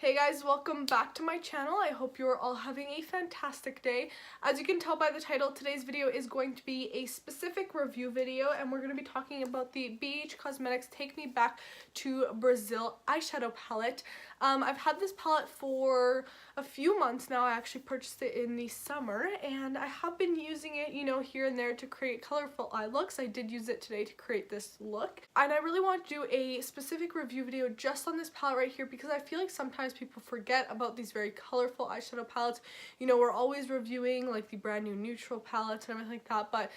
Hey guys, welcome back to my channel. I hope you're all having a fantastic day. As you can tell by the title, today's video is going to be a specific review video, and we're going to be talking about the BH Cosmetics Take Me Back to Brazil eyeshadow palette. I've had this palette for a few months now. I actually purchased it in the summer, and I have been using it, you know, here and there to create colorful eye looks. I did use it today to create this look, and I really want to do a specific review video just on this palette right here because I feel like sometimes people forget about these very colorful eyeshadow palettes. You know, we're always reviewing like the brand new neutral palettes and everything like that, but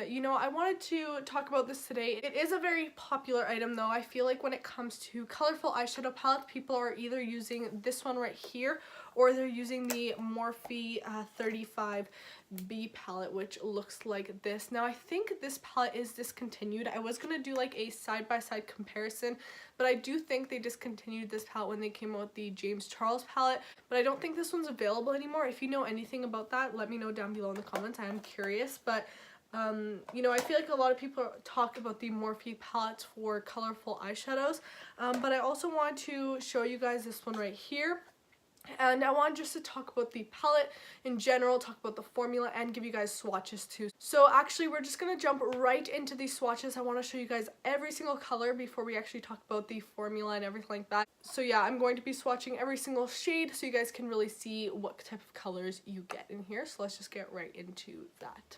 you know, I wanted to talk about this today. It is a very popular item though. I feel like when it comes to colorful eyeshadow palettes, people are either using this one right here or they're using the Morphe 35B palette, which looks like this. Now I think this palette is discontinued. I was gonna do like a side-by-side comparison, but I do think they discontinued this palette when they came out with the James Charles palette, but I don't think this one's available anymore. If you know anything about that, let me know down below in the comments. I am curious, but you know, I feel like a lot of people talk about the Morphe palettes for colorful eyeshadows, but I also want to show you guys this one right here. And I wanted just to talk about the palette in general, talk about the formula, and give you guys swatches too. So actually we're just going to jump right into these swatches. I want to show you guys every single color before we actually talk about the formula and everything like that. So yeah, I'm going to be swatching every single shade so you guys can really see what type of colors you get in here. So let's just get right into that.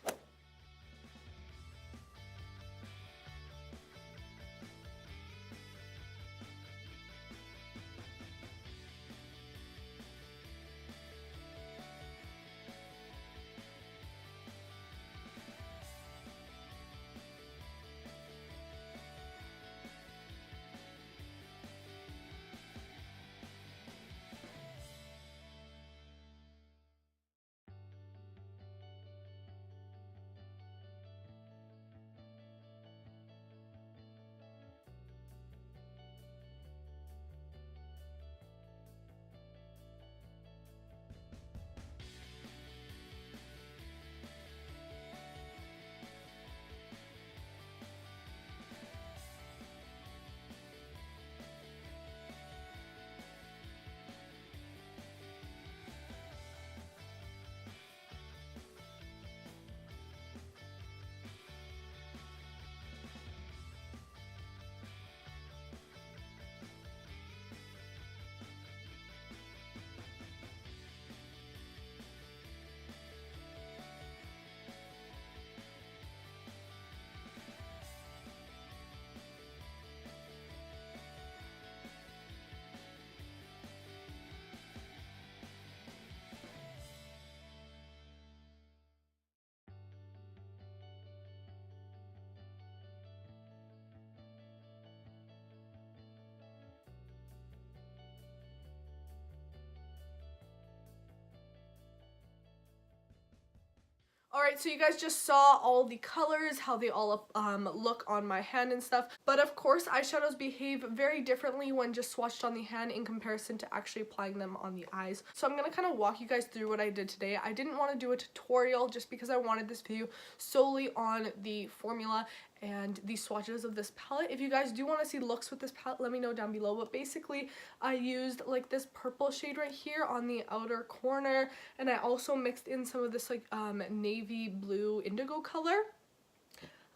Alright, so you guys just saw all the colors, how they all look on my hand and stuff. But of course, eyeshadows behave very differently when just swatched on the hand in comparison to actually applying them on the eyes. So I'm going to kind of walk you guys through what I did today. I didn't want to do a tutorial just because I wanted this video solely on the formula and the swatches of this palette. If you guys do want to see looks with this palette, let me know down below. But basically, I used like this purple shade right here on the outer corner, and I also mixed in some of this like navy blue indigo color.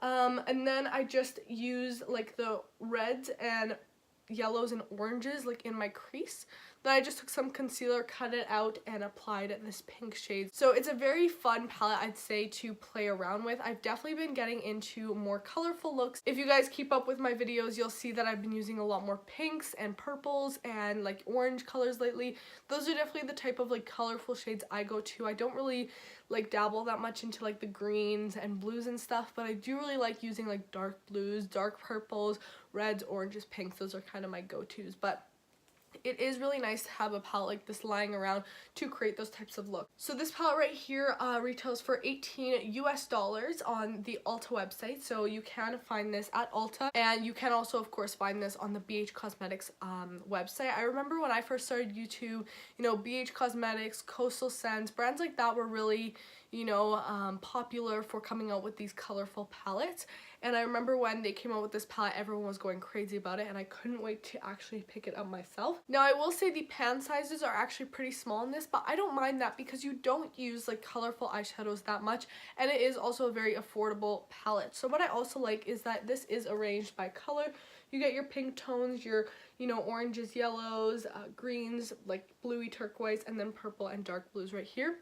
And then I just used like the reds and yellows and oranges like in my crease. Then I just took some concealer, cut it out, and applied this pink shade. So it's a very fun palette, I'd say, to play around with. I've definitely been getting into more colorful looks. If you guys keep up with my videos, you'll see that I've been using a lot more pinks and purples and like orange colors lately. Those are definitely the type of like colorful shades I go to. I don't really like dabble that much into like the greens and blues and stuff, but I do really like using like dark blues, dark purples, reds, oranges, pinks. Those are kind of my go-tos. But it is really nice to have a palette like this lying around to create those types of looks. So this palette right here retails for $18 US on the Ulta website, so you can find this at Ulta, and you can also of course find this on the BH Cosmetics website. I remember when I first started YouTube, you know, BH Cosmetics, Coastal Scents, brands like that were really, you know, popular for coming out with these colorful palettes. And I remember when they came out with this palette, everyone was going crazy about it, and I couldn't wait to actually pick it up myself. Now I will say the pan sizes are actually pretty small in this, but I don't mind that because you don't use like colorful eyeshadows that much, and it is also a very affordable palette. So what I also like is that this is arranged by color. You get your pink tones, your, you know, oranges, yellows, greens, like bluey turquoise, and then purple and dark blues right here.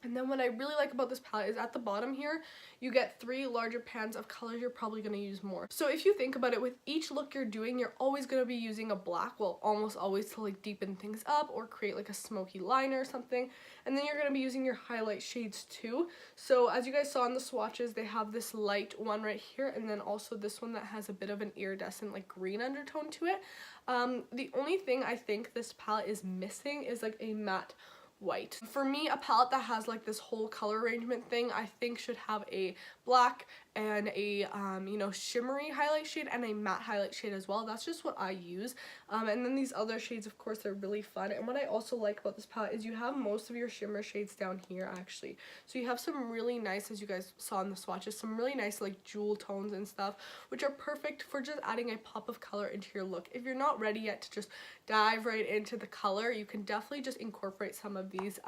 And then what I really like about this palette is at the bottom here, you get 3 larger pans of colors you're probably going to use more. So if you think about it, with each look you're doing, you're always going to be using a black, well, almost always, to like deepen things up or create like a smoky liner or something. And then you're going to be using your highlight shades too. So as you guys saw in the swatches, they have this light one right here, and then also this one that has a bit of an iridescent like green undertone to it. The only thing I think this palette is missing is like a matte white. For me, a palette that has like this whole color arrangement thing, I think should have a black and a you know, shimmery highlight shade and a matte highlight shade as well. That's just what I use. And then these other shades, of course, are really fun. And what I also like about this palette is you have most of your shimmer shades down here actually. So you have some really nice, as you guys saw in the swatches, some really nice like jewel tones and stuff, which are perfect for just adding a pop of color into your look. If you're not ready yet to just dive right into the color, you can definitely just incorporate some of these.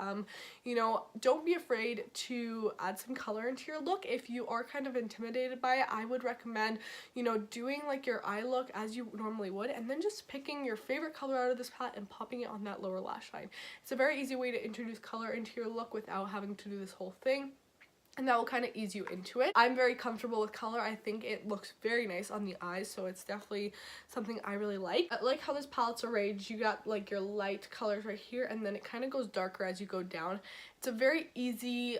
You know, don't be afraid to add some color into your look. If you are kind of intimidated by it, I would recommend, you know, doing like your eye look as you normally would, and then just picking your favorite color out of this palette and popping it on that lower lash line. It's a very easy way to introduce color into your look without having to do this whole thing, and that will kind of ease you into it. I'm very comfortable with color. I think it looks very nice on the eyes, so it's definitely something I really like. I like how this palette's arranged. You got like your light colors right here, and then it kind of goes darker as you go down. It's a very easy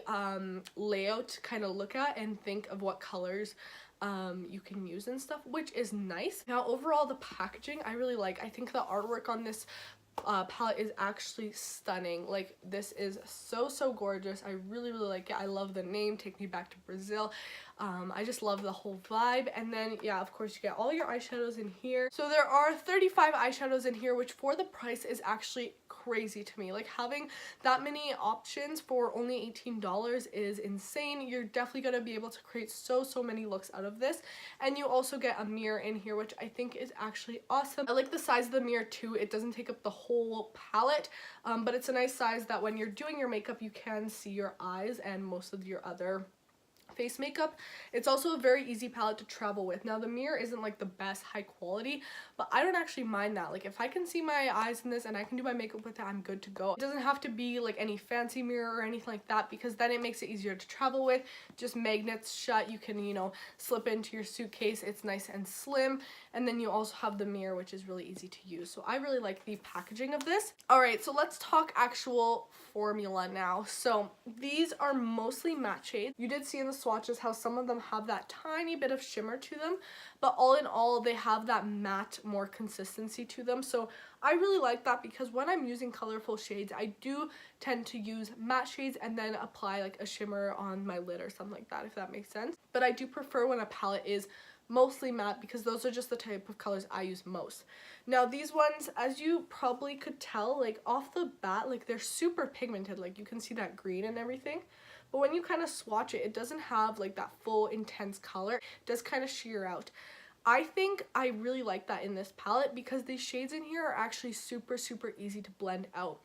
layout to kind of look at and think of what colors you can use and stuff, which is nice. Now overall, the packaging I really like. I think the artwork on this palette is actually stunning. Like, this is so gorgeous. I really like it. I love the name, Take Me Back to Brazil. I just love the whole vibe. And then yeah, of course, you get all your eyeshadows in here. So there are 35 eyeshadows in here, which for the price is actually crazy to me. Like, having that many options for only $18 is insane. You're definitely going to be able to create so many looks out of this. And you also get a mirror in here, which I think is actually awesome. I like the size of the mirror too. It doesn't take up the whole palette, but it's a nice size that when you're doing your makeup, you can see your eyes and most of your other face makeup. It's also a very easy palette to travel with. Now the mirror isn't like the best high quality, but I don't actually mind that. Like, if I can see my eyes in this and I can do my makeup with it, I'm good to go. It doesn't have to be like any fancy mirror or anything like that, because then it makes it easier to travel with. Just magnets shut, you can, you know, slip into your suitcase. It's nice and slim, and then you also have the mirror, which is really easy to use. So I really like the packaging of this. All right, so let's talk actual formula now. So these are mostly matte shades. You did see in the swatches how some of them have that tiny bit of shimmer to them, but all in all, they have that matte, more consistency to them. So I really like that, because when I'm using colorful shades, I do tend to use matte shades and then apply like a shimmer on my lid or something like that, if that makes sense. But I do prefer when a palette is mostly matte, because those are just the type of colors I use most. Now these ones, as you probably could tell, like off the bat, like they're super pigmented. Like, you can see that green and everything. But when you kind of swatch it, it doesn't have like that full intense color. It does kind of sheer out. I think I really like that in this palette, because these shades in here are actually super easy to blend out.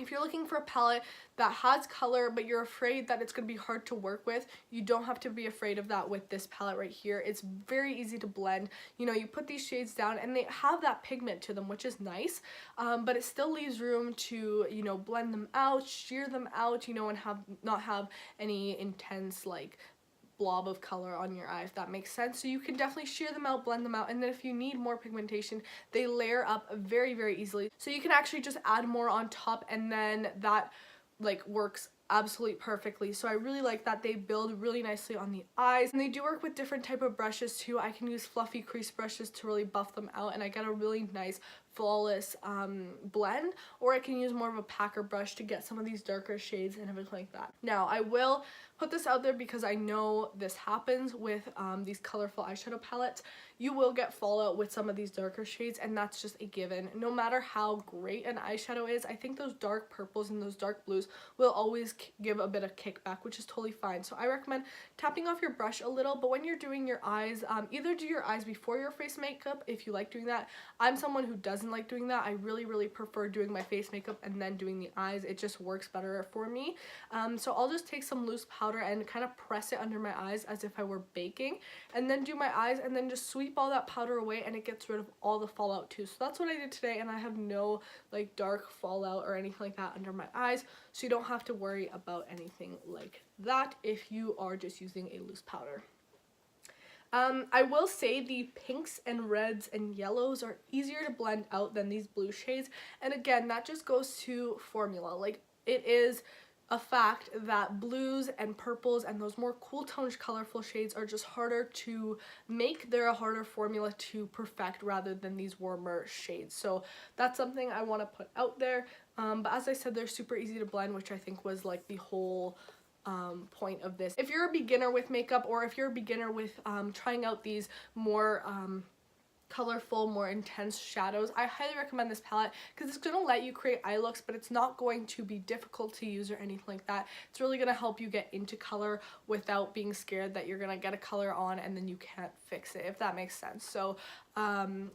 If you're looking for a palette that has color, but you're afraid that it's going to be hard to work with, you don't have to be afraid of that with this palette right here. It's very easy to blend. You know, you put these shades down and they have that pigment to them, which is nice, but it still leaves room to, you know, blend them out, sheer them out, you know, and not have any intense like blob of color on your eye, if that makes sense. So you can definitely sheer them out, blend them out, and then if you need more pigmentation, they layer up very easily. So you can actually just add more on top, and then that like works absolutely perfectly. So I really like that. They build really nicely on the eyes, and they do work with different type of brushes too. I can use fluffy crease brushes to really buff them out, and I get a really nice flawless blend, or I can use more of a packer brush to get some of these darker shades and everything like that. Now I will put this out there because I know this happens with these colorful eyeshadow palettes. You will get fallout with some of these darker shades, and that's just a given. No matter how great an eyeshadow is, I think those dark purples and those dark blues will always give a bit of kickback, which is totally fine. So I recommend tapping off your brush a little, but when you're doing your eyes, either do your eyes before your face makeup if you like doing that. I'm someone who doesn't like doing that. I really prefer doing my face makeup and then doing the eyes. It just works better for me. So I'll just take some loose powder and kind of press it under my eyes as if I were baking, and then do my eyes and then just sweep all that powder away, and it gets rid of all the fallout too. So that's what I did today, and I have no like dark fallout or anything like that under my eyes, so you don't have to worry about anything like that if you are just using a loose powder. I will say the pinks and reds and yellows are easier to blend out than these blue shades, and again, that just goes to formula. Like, it is a fact that blues and purples and those more cool toned colorful shades are just harder to make. They're a harder formula to perfect rather than these warmer shades. So that's something I want to put out there. But as I said, they're super easy to blend, which I think was like the whole point of this. If you're a beginner with makeup, or if you're a beginner with trying out these more colorful, more intense shadows, I highly recommend this palette because it's going to let you create eye looks, but it's not going to be difficult to use or anything like that. It's really going to help you get into color without being scared that you're going to get a color on and then you can't fix it, if that makes sense. So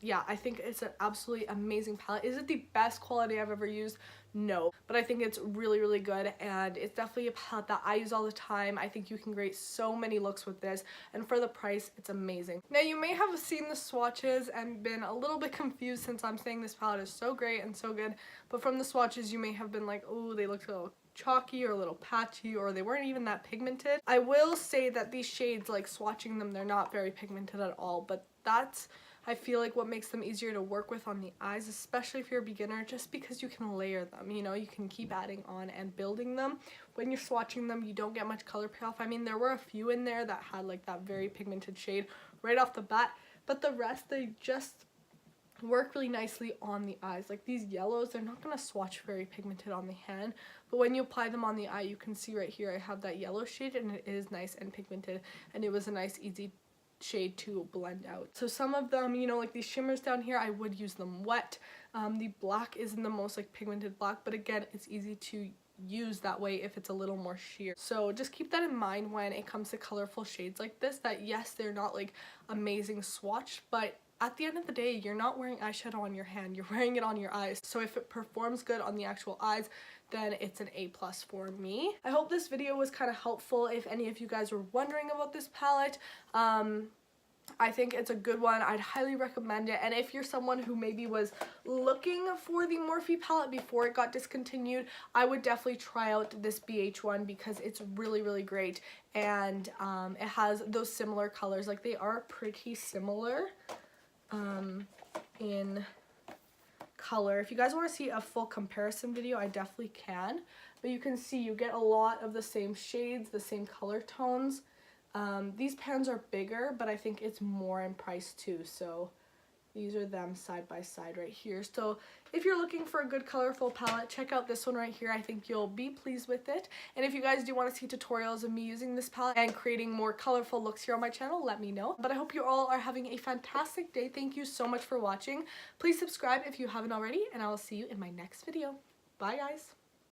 yeah, I think it's an absolutely amazing palette. Is it the best quality I've ever used? No, but I think it's really good, and it's definitely a palette that I use all the time. I think you can create so many looks with this, and for the price, it's amazing. Now, you may have seen the swatches and been a little bit confused since I'm saying this palette is so great and so good, but from the swatches you may have been like, oh, they look a little chalky or a little patchy, or they weren't even that pigmented. I will say that these shades, like swatching them, they're not very pigmented at all, but that's, I feel like, what makes them easier to work with on the eyes, especially if you're a beginner, just because you can layer them, you know, you can keep adding on and building them. When you're swatching them, you don't get much color payoff. I mean, there were a few in there that had like that very pigmented shade right off the bat, but the rest, they just work really nicely on the eyes. Like these yellows, they're not going to swatch very pigmented on the hand, but when you apply them on the eye, you can see right here I have that yellow shade, and it is nice and pigmented, and it was a nice easy shade to blend out. So some of them, you know, like these shimmers down here, I would use them wet. The black isn't the most like pigmented black, but again, it's easy to use that way if it's a little more sheer. So just keep that in mind when it comes to colorful shades like this, that yes, they're not like amazing swatch, but at the end of the day, you're not wearing eyeshadow on your hand, you're wearing it on your eyes. So if it performs good on the actual eyes, then it's an A+ for me. I hope this video was kind of helpful if any of you guys were wondering about this palette. I think it's a good one. I'd highly recommend it. And if you're someone who maybe was looking for the Morphe palette before it got discontinued, I would definitely try out this BH one because it's really great. And it has those similar colors. Like, they are pretty similar in color. If you guys want to see a full comparison video, I definitely can. But you can see you get a lot of the same shades, the same color tones. These pans are bigger, but I think it's more in price too. So these are them side by side right here. So if you're looking for a good colorful palette, check out this one right here. I think you'll be pleased with it. And if you guys do want to see tutorials of me using this palette and creating more colorful looks here on my channel, let me know. But I hope you all are having a fantastic day. Thank you so much for watching. Please subscribe if you haven't already, and I will see you in my next video. Bye, guys.